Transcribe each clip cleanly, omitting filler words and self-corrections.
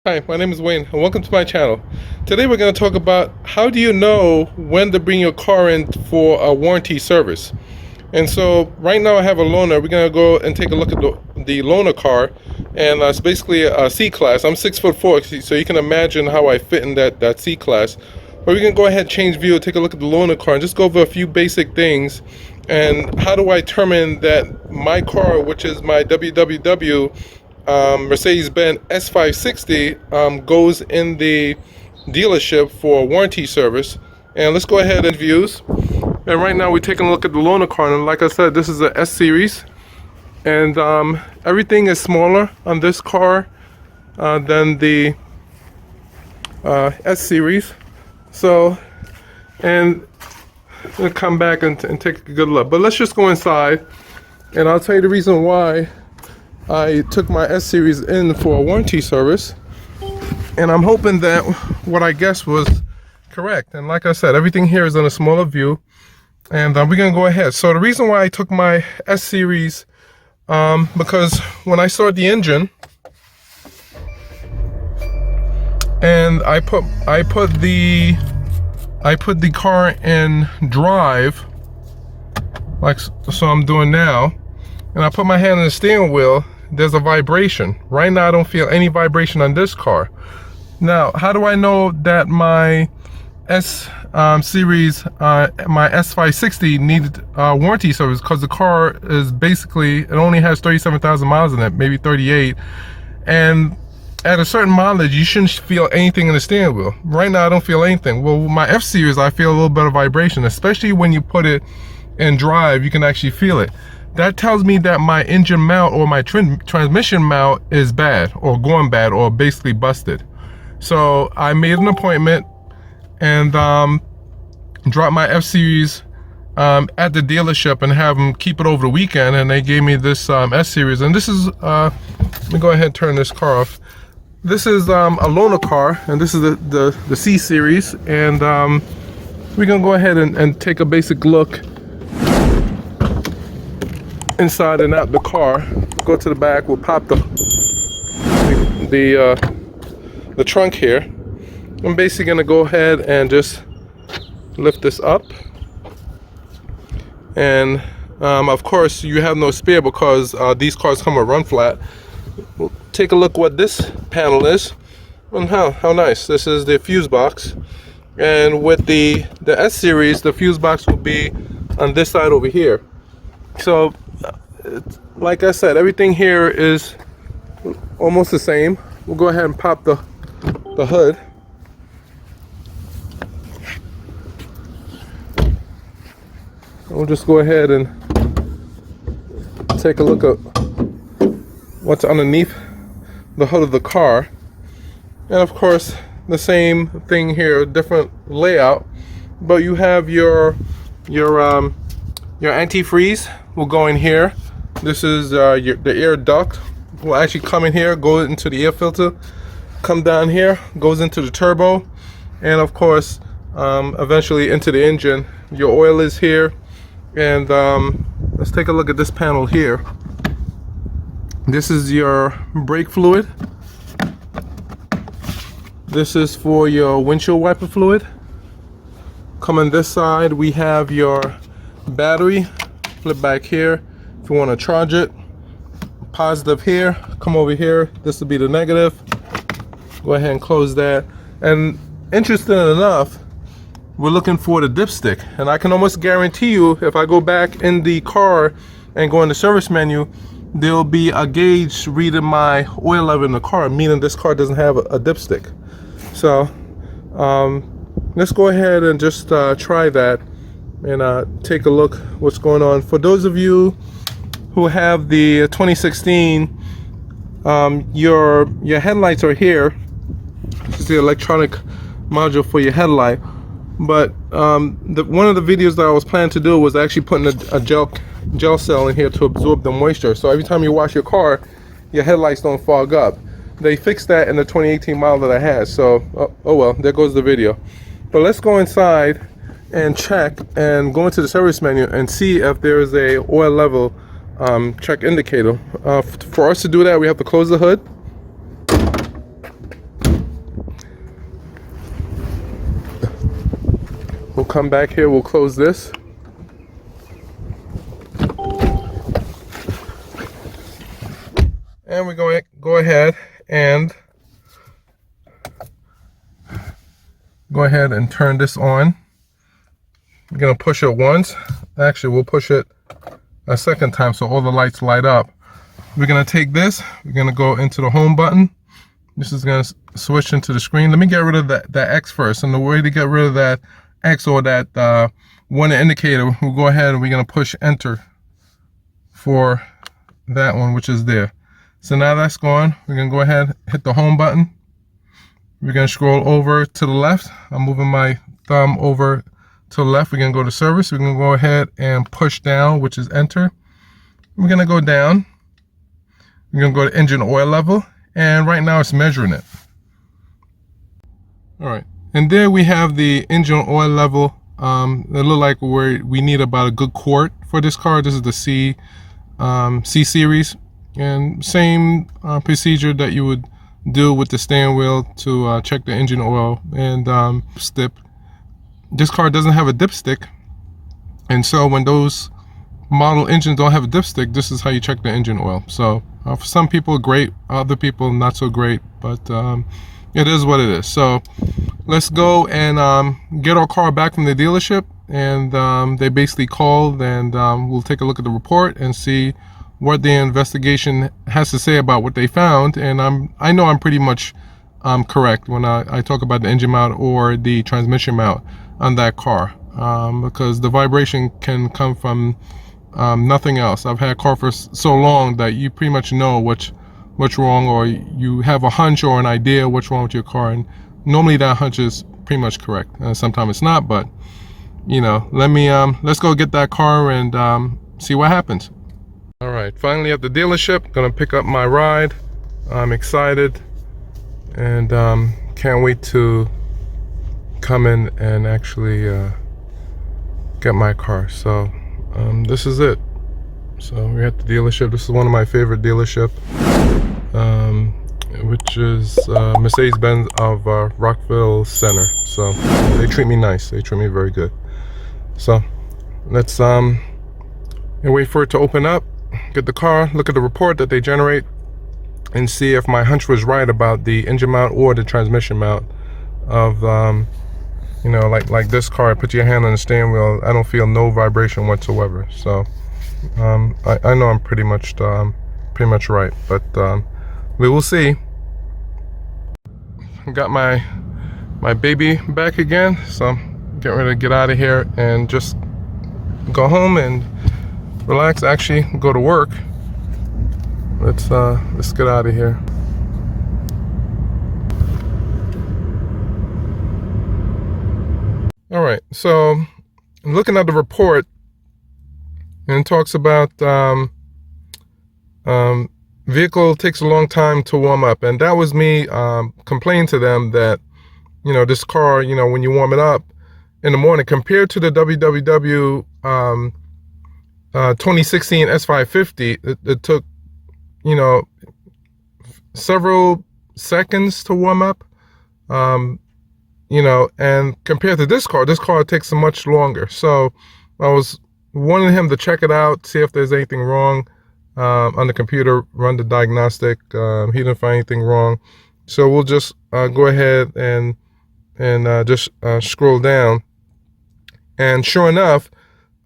Hi, my name is Wayne and welcome to my channel. Today we're going to talk about how do you know when to bring your car in for a warranty service. And so right now I have a loaner. We're going to go and take a look at the loaner car, and it's basically a C-Class. I'm 6'4", so you can imagine how I fit in that C-Class. But we can go ahead, change view, take a look at the loaner car and just go over a few basic things. And how do I determine that my car, which is my www Mercedes-Benz S560, goes in the dealership for warranty service. And let's go ahead and views. And right now we're taking a look at the loaner car, and like I said, this is a S series, and everything is smaller on this car than the S series. So, and we'll come back and take a good look. But let's just go inside, and I'll tell you the reason why I took my S series in for a warranty service, and I'm hoping that what I guessed was correct. And like I said, everything here is in a smaller view, and we're gonna go ahead. So the reason why I took my S series, because when I start the engine and I put the car in drive, like so I'm doing now, and I put my hand on the steering wheel, there's a vibration. Right now I don't feel any vibration on this car. Now, how do I know that my S series, my S560 needed warranty service? Because the car is basically, it only has 37,000 miles in it, maybe 38. And at a certain mileage, you shouldn't feel anything in the steering wheel. Right now I don't feel anything. Well, with my F series, I feel a little bit of vibration, especially when you put it in drive, you can actually feel it. That tells me that my engine mount or my transmission mount is bad, or going bad, or basically busted. So I made an appointment and dropped my F series at the dealership and have them keep it over the weekend, and they gave me this S series. And this is let me go ahead and turn this car off. This is a loaner car, and this is the C series, and we're gonna go ahead and take a basic look inside and out the car. Go to the back, we'll pop the trunk here. I'm basically gonna go ahead and just lift this up, and of course you have no spare because these cars come with run flat. We'll take a look what this panel is, and how nice. This is the fuse box, and with the S series, the fuse box will be on this side over here. So like I said, everything here is almost the same. We'll go ahead and pop the hood. We'll just go ahead and take a look at what's underneath the hood of the car. And of course, the same thing here, different layout, but you have your antifreeze will go in here. This is the air duct will actually come in here, go into the air filter, come down here, goes into the turbo, and of course eventually into the engine. Your oil is here, and let's take a look at this panel here. This is your brake fluid. This is for your windshield wiper fluid. Come on this side, we have your battery. Flip back here if you want to charge it. Positive here. Come over here, this will be the negative. Go ahead and close that. And interesting enough, we're looking for the dipstick, and I can almost guarantee you if I go back in the car and go in the service menu, there'll be a gauge reading my oil level in the car, meaning this car doesn't have a dipstick. So let's go ahead and just try that and take a look what's going on. For those of you who have the 2016, your headlights are here. This is the electronic module for your headlight. But one of the videos that I was planning to do was actually putting a gel cell in here to absorb the moisture. So every time you wash your car, your headlights don't fog up. They fixed that in the 2018 model that I had. So oh well, there goes the video. But let's go inside and check and go into the service menu and see if there is a oil level check indicator. For us to do that, we have to close the hood. come back here, we'll close this. And we're going to go ahead and turn this on. We're going to push it once. Actually, we'll push it a second time so all the lights light up. We're going to take this. We're going to go into the home button. This is going to switch into the screen. Let me get rid of that X first. And the way to get rid of that X or that warning indicator, we'll go ahead and we're going to push enter for that one, which is there. So now that's gone. We're going to go ahead, hit the home button. We're going to scroll over to the left. I'm moving my thumb over to the left. We're going to go to service. We're going to go ahead and push down, which is enter. We're going to go down. We're going to go to engine oil level. And right now it's measuring it. All right. And there we have the engine oil level. It look like we need about a good quart for this car. This is the C series. And same procedure that you would do with the steering wheel to check the engine oil and dip. This car doesn't have a dipstick, and so when those model engines don't have a dipstick, this is how you check the engine oil. So for some people great, other people not so great, but it is what it is. So let's go and get our car back from the dealership, and they basically called, and we'll take a look at the report and see what the investigation has to say about what they found. And I know I'm pretty much correct when I talk about the engine mount or the transmission mount on that car, because the vibration can come from nothing else. I've had a car for so long that you pretty much know what's wrong, or you have a hunch or an idea what's wrong with your car, and normally that hunch is pretty much correct. Sometimes it's not, but you know, let's go get that car and see what happens. All right, finally at the dealership, gonna pick up my ride. I'm excited and can't wait to come in and actually get my car. So this is it. So we're at the dealership. This is one of my favorite dealership, which is Mercedes-Benz of Rockville Center. So they treat me nice. They treat me very good. So let's wait for it to open up, get the car, look at the report that they generate, and see if my hunch was right about the engine mount or the transmission mount of you know, like this car. Put your hand on the steering wheel, I don't feel no vibration whatsoever. So I know I'm pretty much right, but we will see. Got my baby back again, so I'm getting ready to get out of here and just go home and relax, actually go to work. Let's get out of here. All right, so I'm looking at the report, and it talks about vehicle takes a long time to warm up, and that was me complaining to them that, you know, this car, you know, when you warm it up in the morning compared to the www 2016 S550, it took, you know, several seconds to warm up, you know, and compared to this car takes much longer. So I was wanting him to check it out, see if there's anything wrong on the computer, run the diagnostic. He didn't find anything wrong, so we'll just go ahead and just scroll down, and sure enough,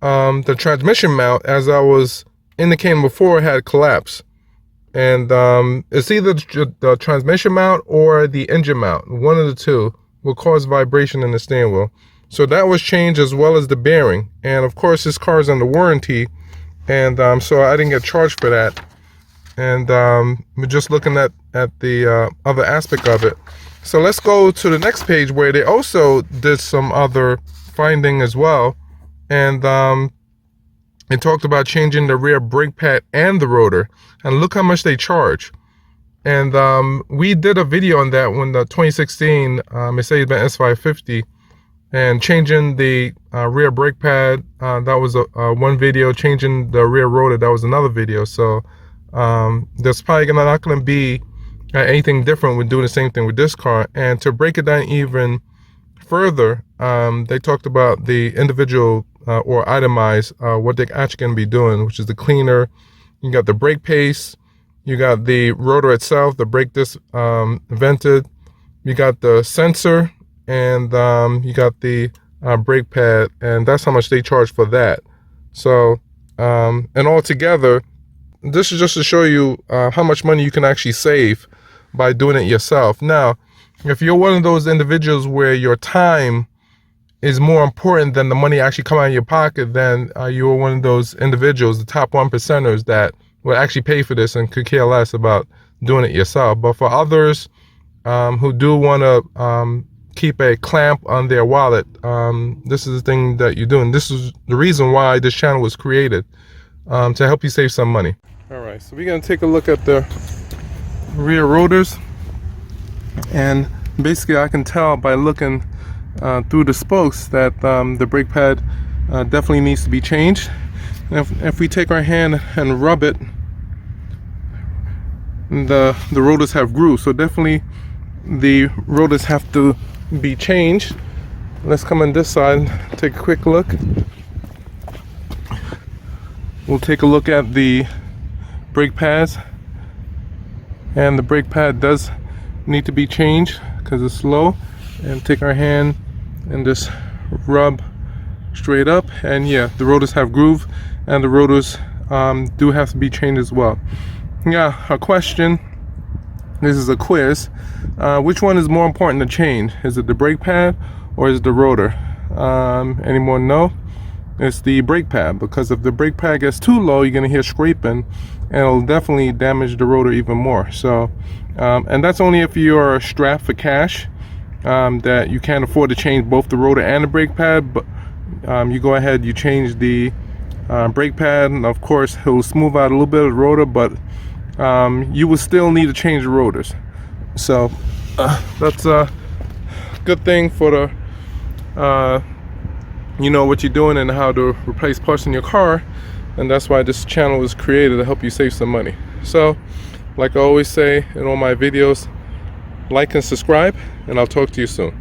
the transmission mount, as I was indicating before, had collapsed. And it's either the transmission mount or the engine mount. One of the two will cause vibration in the steering wheel. So that was changed, as well as the bearing. And of course, this car is under warranty, and so I didn't get charged for that. And we're just looking at the other aspect of it. So let's go to the next page, where they also did some other finding as well. And it talked about changing the rear brake pad and the rotor, and look how much they charge. And we did a video on that when the 2016 Mercedes-Benz S550, and changing the rear brake pad, that was one video. Changing the rear rotor, that was another video. So there's probably not going to be anything different with doing the same thing with this car. And to break it down even further, they talked about the individual or itemized what they're actually going to be doing, which is the cleaner. You got the brake paste, you got the rotor itself, the brake disc vented, you got the sensor, and you got the brake pad, and that's how much they charge for that. So, and altogether, this is just to show you how much money you can actually save by doing it yourself. Now, if you're one of those individuals where your time is more important than the money actually coming out of your pocket, then you're one of those individuals, the top 1%ers, that will actually pay for this and could care less about doing it yourself. But for others who do want to keep a clamp on their wallet, this is the thing that you do. And this is the reason why this channel was created, to help you save some money. All right, so we're going to take a look at the rear rotors. And basically I can tell by looking through the spokes that the brake pad definitely needs to be changed. And if we take our hand and rub it, the rotors have grooves, so definitely the rotors have to be changed. Let's come on this side and take a quick look. We'll take a look at the brake pads, and the brake pad does need to be changed because it's low. And take our hand and just rub straight up, and yeah, the rotors have groove, and the rotors do have to be changed as well. Yeah, a question, this is a quiz, which one is more important to change? Is it the brake pad or is it the rotor? Anyone know? It's the brake pad, because if the brake pad gets too low, you're going to hear scraping, and it'll definitely damage the rotor even more. So and that's only if you're strapped for cash, that you can't afford to change both the rotor and the brake pad. But you go ahead, you change the brake pad, and of course it will smooth out a little bit of the rotor, but you will still need to change the rotors. So that's a good thing for the you know what you're doing and how to replace parts in your car, and that's why this channel was created, to help you save some money. So like I always say in all my videos, like and subscribe, and I'll talk to you soon.